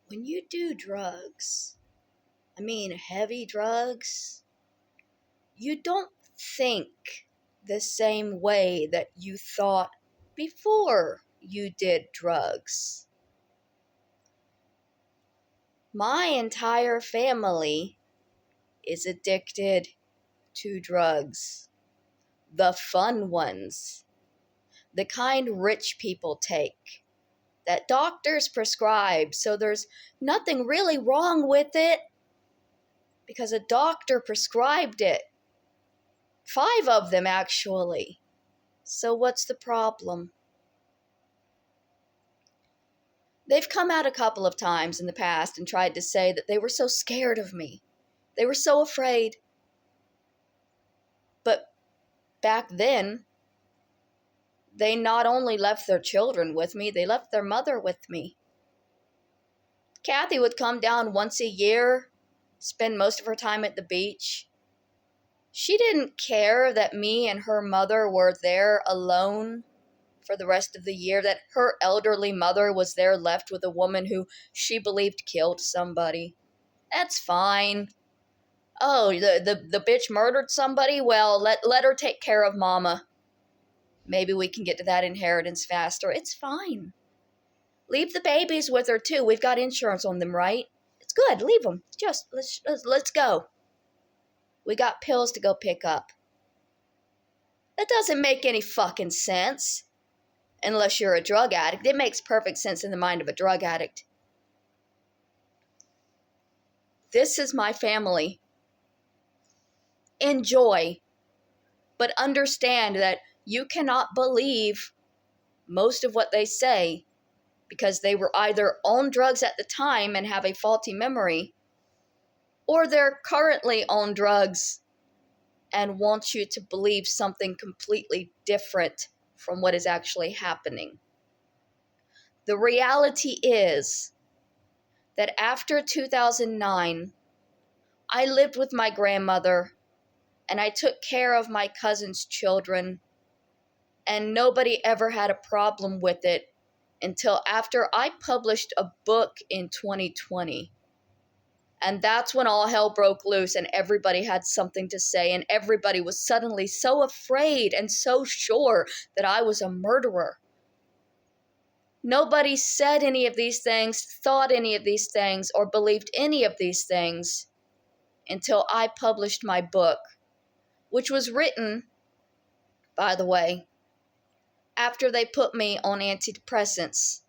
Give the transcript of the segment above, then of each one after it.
When you do drugs, I mean heavy drugs, you don't think the same way that you thought before you did drugs. My entire family is addicted to drugs. The fun ones. The kind rich people take. That doctors prescribe, so there's nothing really wrong with it because a doctor prescribed it. 5 of them, actually. So what's the problem? They've come out a couple of times in the past and tried to say that they were so scared of me. They were so afraid. But back then, they not only left their children with me, they left their mother with me. Kathy would come down once a year, spend most of her time at the beach. She didn't care that me and her mother were there alone for the rest of the year, that her elderly mother was there left with a woman who she believed killed somebody. That's fine. Oh, the bitch murdered somebody? Well, let her take care of mama. Maybe we can get to that inheritance faster. It's fine. Leave the babies with her, too. We've got insurance on them, right? It's good. Leave them. Just, let's go. We got pills to go pick up. That doesn't make any fucking sense. Unless you're a drug addict. It makes perfect sense in the mind of a drug addict. This is my family. Enjoy. But understand that you cannot believe most of what they say because they were either on drugs at the time and have a faulty memory, or they're currently on drugs and want you to believe something completely different from what is actually happening. The reality is that after 2009, I lived with my grandmother and I took care of my cousin's children, and nobody ever had a problem with it until after I published a book in 2020. And that's when all hell broke loose and everybody had something to say and everybody was suddenly so afraid and so sure that I was a murderer. Nobody said any of these things, thought any of these things, or believed any of these things until I published my book, which was written, by the way, after they put me on antidepressants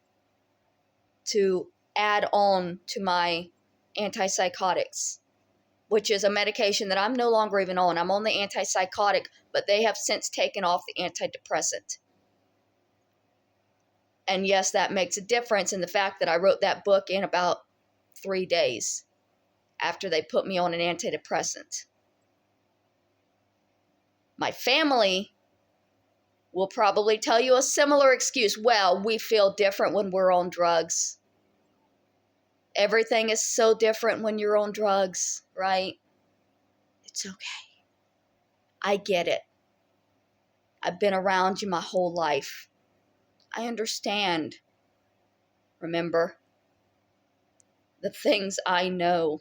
to add on to my antipsychotics, which is a medication that I'm no longer even on. I'm on the antipsychotic, but they have since taken off the antidepressant. And yes, that makes a difference in the fact that I wrote that book in about 3 days after they put me on an antidepressant. My family will probably tell you a similar excuse. Well, we feel different when we're on drugs. Everything is so different when you're on drugs, right? It's okay. I get it. I've been around you my whole life. I understand. Remember, the things I know